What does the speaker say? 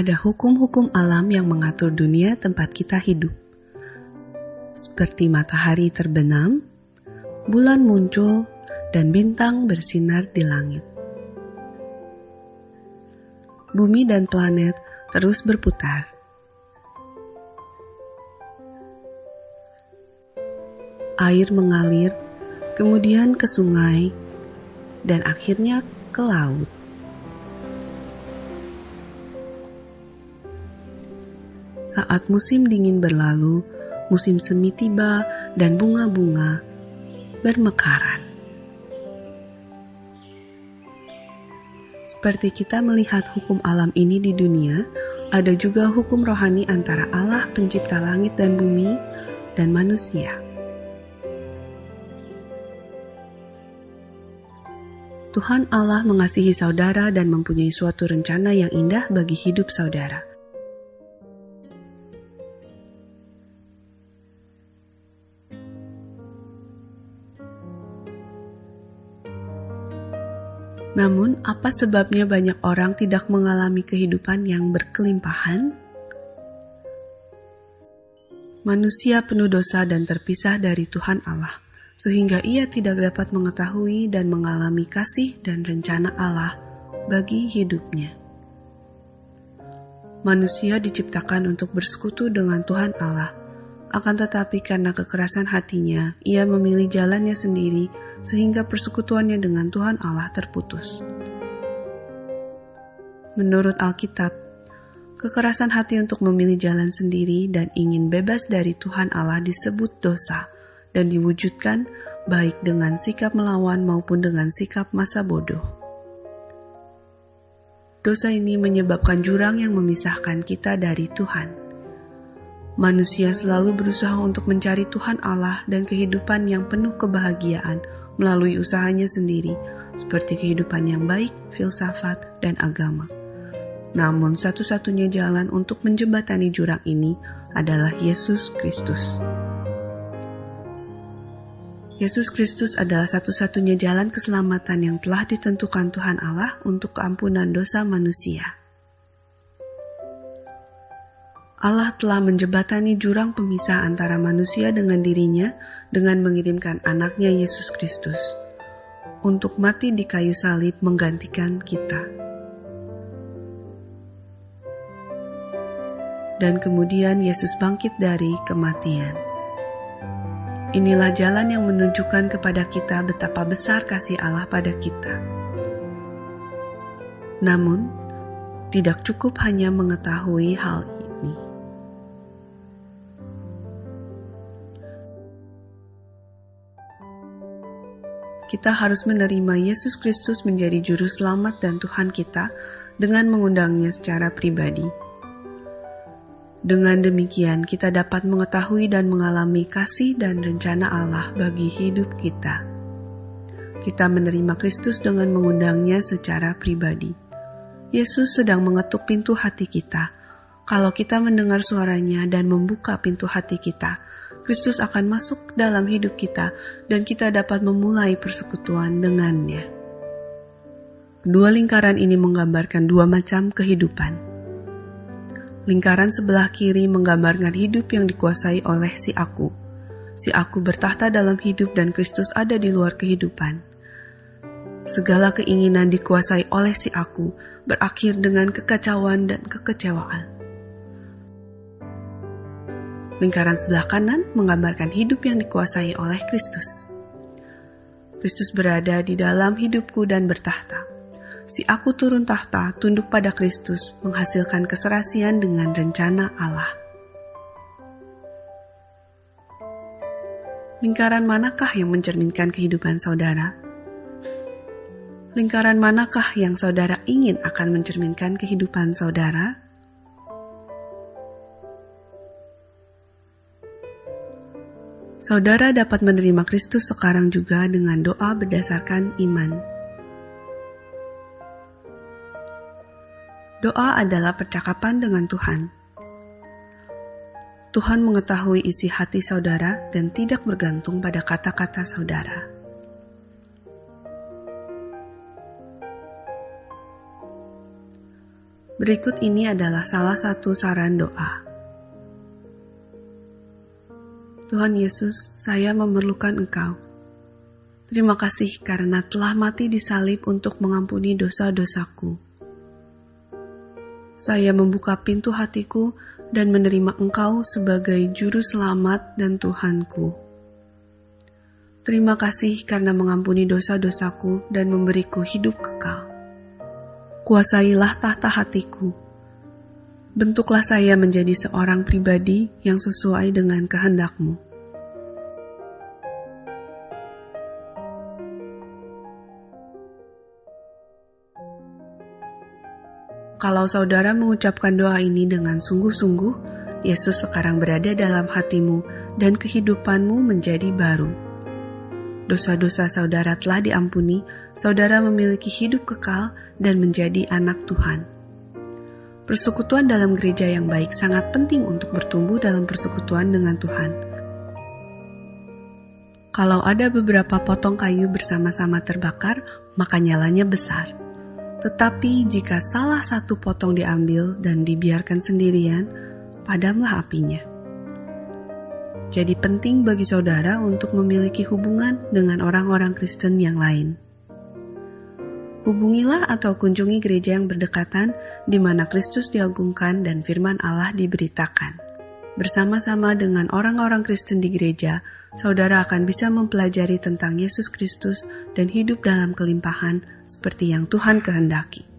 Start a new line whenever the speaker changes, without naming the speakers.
Ada hukum-hukum alam yang mengatur dunia tempat kita hidup. Seperti matahari terbenam, bulan muncul, dan bintang bersinar di langit. Bumi dan planet terus berputar. Air mengalir, kemudian ke sungai, dan akhirnya ke laut. Saat musim dingin berlalu, musim semi tiba dan bunga-bunga bermekaran. Seperti kita melihat hukum alam ini di dunia, ada juga hukum rohani antara Allah pencipta langit dan bumi dan manusia. Tuhan Allah mengasihi saudara dan mempunyai suatu rencana yang indah bagi hidup saudara. Namun, apa sebabnya banyak orang tidak mengalami kehidupan yang berkelimpahan? Manusia penuh dosa dan terpisah dari Tuhan Allah, sehingga ia tidak dapat mengetahui dan mengalami kasih dan rencana Allah bagi hidupnya. Manusia diciptakan untuk bersekutu dengan Tuhan Allah, akan tetapi karena kekerasan hatinya, ia memilih jalannya sendiri, sehingga persekutuannya dengan Tuhan Allah terputus. Menurut Alkitab, kekerasan hati untuk memilih jalan sendiri dan ingin bebas dari Tuhan Allah disebut dosa dan diwujudkan baik dengan sikap melawan maupun dengan sikap masa bodoh. Dosa ini menyebabkan jurang yang memisahkan kita dari Tuhan. Manusia selalu berusaha untuk mencari Tuhan Allah dan kehidupan yang penuh kebahagiaan melalui usahanya sendiri, seperti kehidupan yang baik, filsafat, dan agama. Namun satu-satunya jalan untuk menjembatani jurang ini adalah Yesus Kristus. Yesus Kristus adalah satu-satunya jalan keselamatan yang telah ditentukan Tuhan Allah untuk keampunan dosa manusia. Allah telah menjembatani jurang pemisah antara manusia dengan dirinya dengan mengirimkan anaknya Yesus Kristus untuk mati di kayu salib menggantikan kita. Dan kemudian Yesus bangkit dari kematian. Inilah jalan yang menunjukkan kepada kita betapa besar kasih Allah pada kita. Namun, tidak cukup hanya mengetahui hal ini. Kita harus menerima Yesus Kristus menjadi juru selamat dan Tuhan kita dengan mengundangnya secara pribadi. Dengan demikian, kita dapat mengetahui dan mengalami kasih dan rencana Allah bagi hidup kita. Kita menerima Kristus dengan mengundangnya secara pribadi. Yesus sedang mengetuk pintu hati kita. Kalau kita mendengar suaranya dan membuka pintu hati kita, Kristus akan masuk dalam hidup kita dan kita dapat memulai persekutuan dengannya. Kedua lingkaran ini menggambarkan dua macam kehidupan. Lingkaran sebelah kiri menggambarkan hidup yang dikuasai oleh si aku. Si aku bertahta dalam hidup dan Kristus ada di luar kehidupan. Segala keinginan dikuasai oleh si aku berakhir dengan kekacauan dan kekecewaan. Lingkaran sebelah kanan menggambarkan hidup yang dikuasai oleh Kristus. Kristus berada di dalam hidupku dan bertahta. Si aku turun tahta, tunduk pada Kristus, menghasilkan keserasian dengan rencana Allah. Lingkaran manakah yang mencerminkan kehidupan saudara? Lingkaran manakah yang saudara ingin akan mencerminkan kehidupan saudara? Saudara dapat menerima Kristus sekarang juga dengan doa berdasarkan iman. Doa adalah percakapan dengan Tuhan. Tuhan mengetahui isi hati saudara dan tidak bergantung pada kata-kata saudara. Berikut ini adalah salah satu saran doa. Tuhan Yesus, saya memerlukan Engkau. Terima kasih karena telah mati di salib untuk mengampuni dosa-dosaku. Saya membuka pintu hatiku dan menerima Engkau sebagai Juru Selamat dan Tuhanku. Terima kasih karena mengampuni dosa-dosaku dan memberiku hidup kekal. Kuasailah tahta hatiku. Bentuklah saya menjadi seorang pribadi yang sesuai dengan kehendak-Mu. Kalau saudara mengucapkan doa ini dengan sungguh-sungguh, Yesus sekarang berada dalam hatimu dan kehidupanmu menjadi baru. Dosa-dosa saudara telah diampuni, saudara memiliki hidup kekal dan menjadi anak Tuhan. Persekutuan dalam gereja yang baik sangat penting untuk bertumbuh dalam persekutuan dengan Tuhan. Kalau ada beberapa potong kayu bersama-sama terbakar, maka nyalanya besar. Tetapi jika salah satu potong diambil dan dibiarkan sendirian, padamlah apinya. Jadi penting bagi saudara untuk memiliki hubungan dengan orang-orang Kristen yang lain. Hubungilah atau kunjungi gereja yang berdekatan di mana Kristus diagungkan dan firman Allah diberitakan. Bersama-sama dengan orang-orang Kristen di gereja, saudara akan bisa mempelajari tentang Yesus Kristus dan hidup dalam kelimpahan seperti yang Tuhan kehendaki.